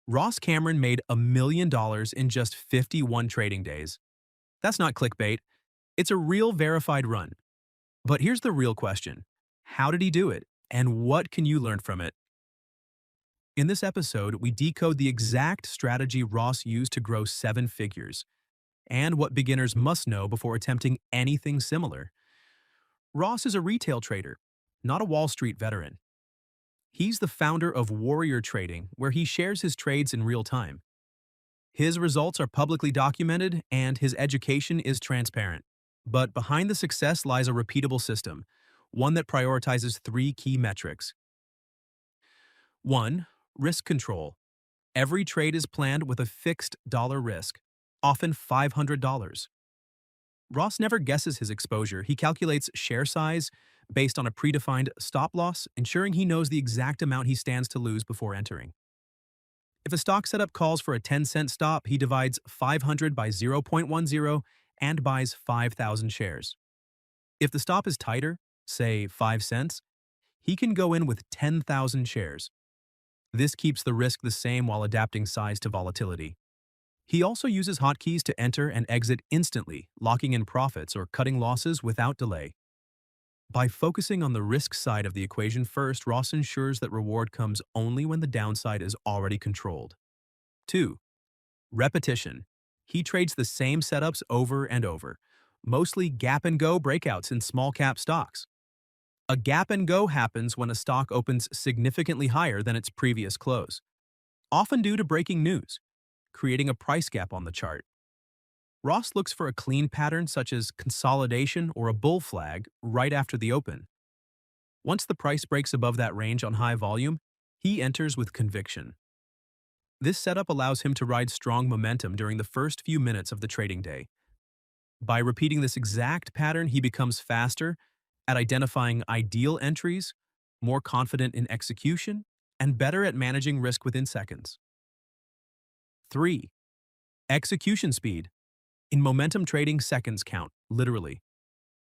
Ross Cameron made $1 million in just 51 trading days. That's not clickbait. It's a real verified run. But here's the real question. How did he do it? And what can you learn from it? In this episode, we decode the exact strategy Ross used to grow seven figures and what beginners must know before attempting anything similar. Ross is a retail trader, not a Wall Street veteran. He's the founder of Warrior Trading, where he shares his trades in real time. His results are publicly documented and his education is transparent. But behind the success lies a repeatable system, one that prioritizes three key metrics. 1. Risk control. Every trade is planned with a fixed dollar risk, often $500. Ross never guesses his exposure. He calculates share size based on a predefined stop loss, ensuring he knows the exact amount he stands to lose before entering. If a stock setup calls for a 10-cent stop, he divides 500 by 0.10 and buys 5,000 shares. If the stop is tighter, say 5 cents, he can go in with 10,000 shares. This keeps the risk the same while adapting size to volatility. He also uses hotkeys to enter and exit instantly, locking in profits or cutting losses without delay. By focusing on the risk side of the equation first, Ross ensures that reward comes only when the downside is already controlled. 2. Repetition. He trades the same setups over and over, mostly gap-and-go breakouts in small-cap stocks. A gap-and-go happens when a stock opens significantly higher than its previous close, often due to breaking news, creating a price gap on the chart. Ross looks for a clean pattern such as consolidation or a bull flag right after the open. Once the price breaks above that range on high volume, he enters with conviction. This setup allows him to ride strong momentum during the first few minutes of the trading day. By repeating this exact pattern, he becomes faster at identifying ideal entries, more confident in execution, and better at managing risk within seconds. 3. Execution speed. In momentum trading, seconds count, literally.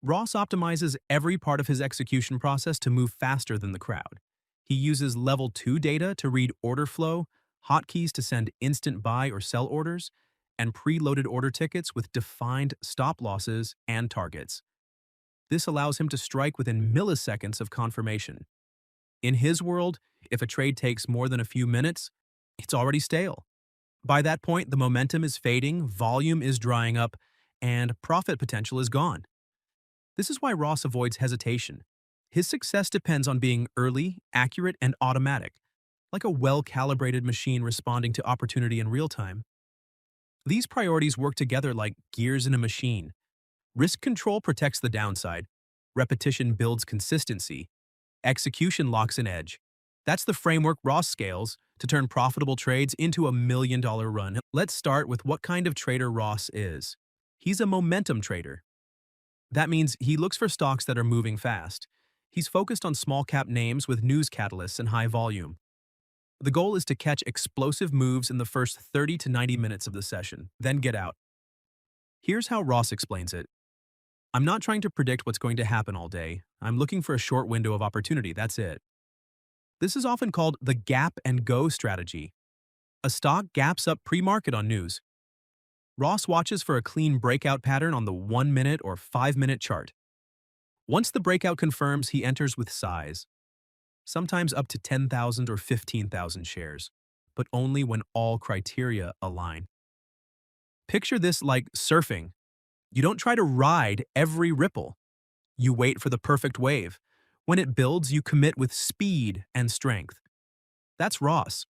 Ross optimizes every part of his execution process to move faster than the crowd. He uses level 2 data to read order flow, hotkeys to send instant buy or sell orders, and preloaded order tickets with defined stop losses and targets. This allows him to strike within milliseconds of confirmation. In his world, if a trade takes more than a few minutes, it's already stale. By that point, the momentum is fading, volume is drying up, and profit potential is gone. This is why Ross avoids hesitation. His success depends on being early, accurate, and automatic, like a well-calibrated machine responding to opportunity in real time. These priorities work together like gears in a machine. Risk control protects the downside. Repetition builds consistency. Execution locks an edge. That's the framework Ross scales to turn profitable trades into $1 million run. Let's start with what kind of trader Ross is. He's a momentum trader. That means he looks for stocks that are moving fast. He's focused on small-cap names with news catalysts and high volume. The goal is to catch explosive moves in the first 30 to 90 minutes of the session, then get out. Here's how Ross explains it. I'm not trying to predict what's going to happen all day. I'm looking for a short window of opportunity, that's it. This is often called the gap and go strategy. A stock gaps up pre-market on news. Ross watches for a clean breakout pattern on the 1-minute or 5-minute chart. Once the breakout confirms, he enters with size, sometimes up to 10,000 or 15,000 shares, but only when all criteria align. Picture this like surfing. You don't try to ride every ripple. You wait for the perfect wave. When it builds, you commit with speed and strength. That's Ross.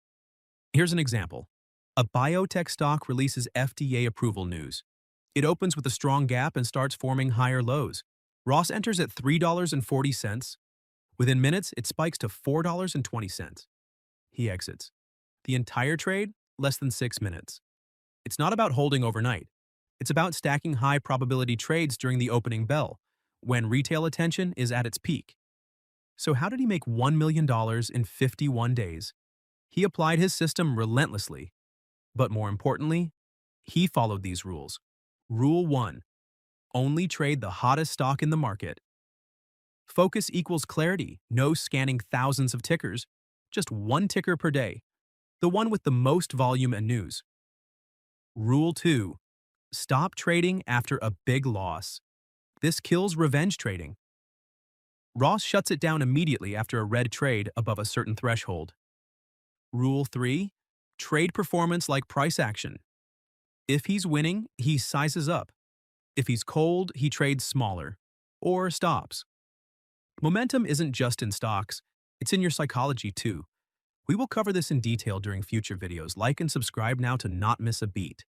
Here's an example. A biotech stock releases FDA approval news. It opens with a strong gap and starts forming higher lows. Ross enters at $3.40. Within minutes, it spikes to $4.20. He exits. The entire trade, less than 6 minutes. It's not about holding overnight. It's about stacking high probability trades during the opening bell, when retail attention is at its peak. So how did he make $1 million in 51 days? He applied his system relentlessly. But more importantly, he followed these rules. Rule 1. Only trade the hottest stock in the market. Focus equals clarity. No scanning thousands of tickers. Just one ticker per day. the one with the most volume and news. Rule 2. Stop trading after a big loss. This kills revenge trading. Ross shuts it down immediately after a red trade above a certain threshold. Rule 3. Trade performance like price action. If he's winning, he sizes up. If he's cold, he trades smaller. Or stops. Momentum isn't just in stocks, it's in your psychology too. We will cover this in detail during future videos. Like and subscribe now to not miss a beat.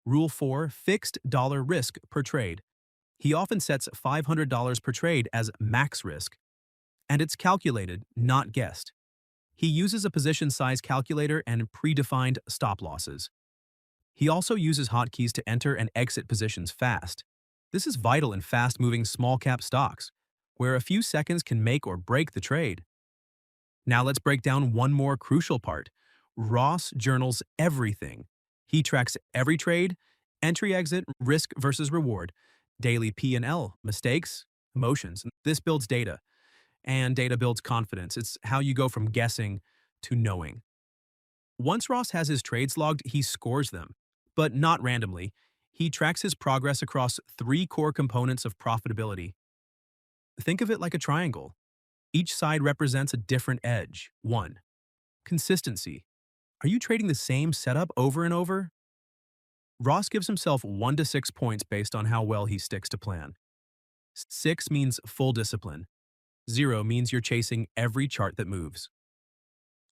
Rule 4. Fixed dollar risk per trade. He often sets $500 per trade as max risk. And it's calculated, not guessed. He uses a position size calculator and predefined stop losses. He also uses hotkeys to enter and exit positions fast. This is vital in fast-moving small-cap stocks, where a few seconds can make or break the trade. Now let's break down one more crucial part. Ross journals everything. He tracks every trade, entry-exit, risk versus reward, daily P&L, mistakes, emotions. This builds data, and data builds confidence. It's how you go from guessing to knowing. Once Ross has his trades logged, he scores them, but not randomly. He tracks his progress across 3 core components of profitability. Think of it like a triangle. Each side represents a different edge. 1. Consistency. Are you trading the same setup over and over? Ross gives himself 1 to 6 points based on how well he sticks to plan. 6 means full discipline. 0 means you're chasing every chart that moves.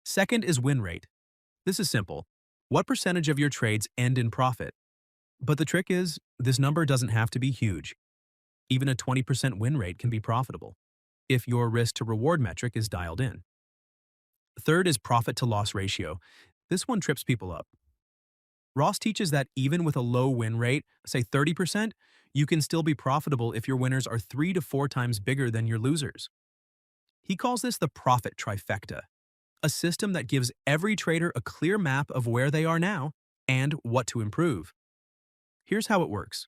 Second is win rate. This is simple. What percentage of your trades end in profit? But the trick is, this number doesn't have to be huge. Even a 20% win rate can be profitable if your risk to reward metric is dialed in. Third is profit to loss ratio. This one trips people up. Ross teaches that even with a low win rate, say 30%, you can still be profitable if your winners are 3 to 4 times bigger than your losers. He calls this the profit trifecta, a system that gives every trader a clear map of where they are now and what to improve. Here's how it works.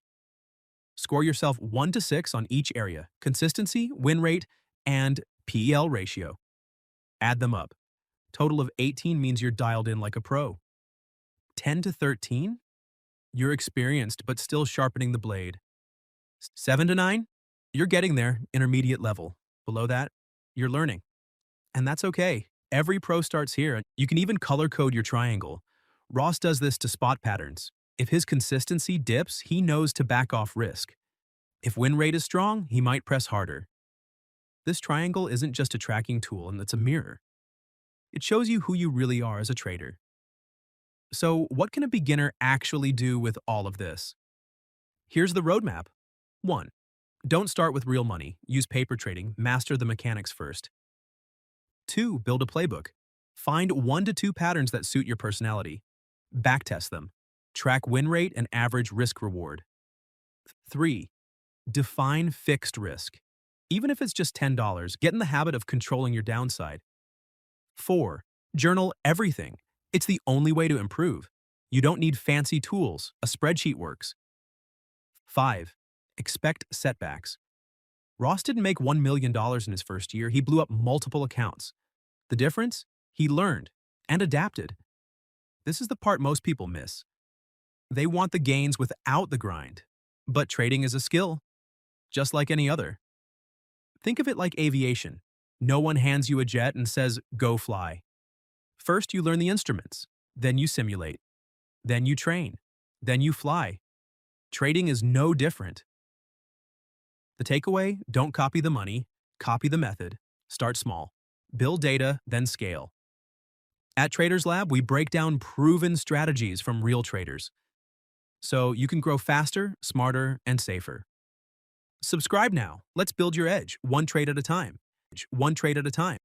Score yourself 1 to 6 on each area: consistency, win rate, and PEL ratio. Add them up. Total of 18 means you're dialed in like a pro. 10 to 13? You're experienced but still sharpening the blade. 7 to 9? You're getting there, intermediate level. Below that, you're learning. And that's okay. Every pro starts here. You can even color code your triangle. Ross does this to spot patterns. If his consistency dips, he knows to back off risk. If win rate is strong, he might press harder. This triangle isn't just a tracking tool, and it's a mirror. It shows you who you really are as a trader. So, what can a beginner actually do with all of this? Here's the roadmap. 1. Don't start with real money. Use paper trading. Master the mechanics first. 2. Build a playbook. Find 1 to 2 patterns that suit your personality. Backtest them. Track win rate and average risk reward. 3. Define fixed risk. Even if it's just $10, get in the habit of controlling your downside. 4. Journal everything. It's the only way to improve. You don't need fancy tools. A spreadsheet works. 5. Expect setbacks. Ross didn't make $1 million in his first year. He blew up multiple accounts. The difference? He learned and adapted. This is the part most people miss. They want the gains without the grind. But trading is a skill, just like any other. Think of it like aviation. No one hands you a jet and says, "Go fly." First, you learn the instruments. Then you simulate. Then you train. Then you fly. Trading is no different. The takeaway: don't copy the money, copy the method. Start small. Build data, then scale. At Traders Lab, we break down proven strategies from real traders, so you can grow faster, smarter, and safer. Subscribe now. Let's build your edge, one trade at a time. One trade at a time.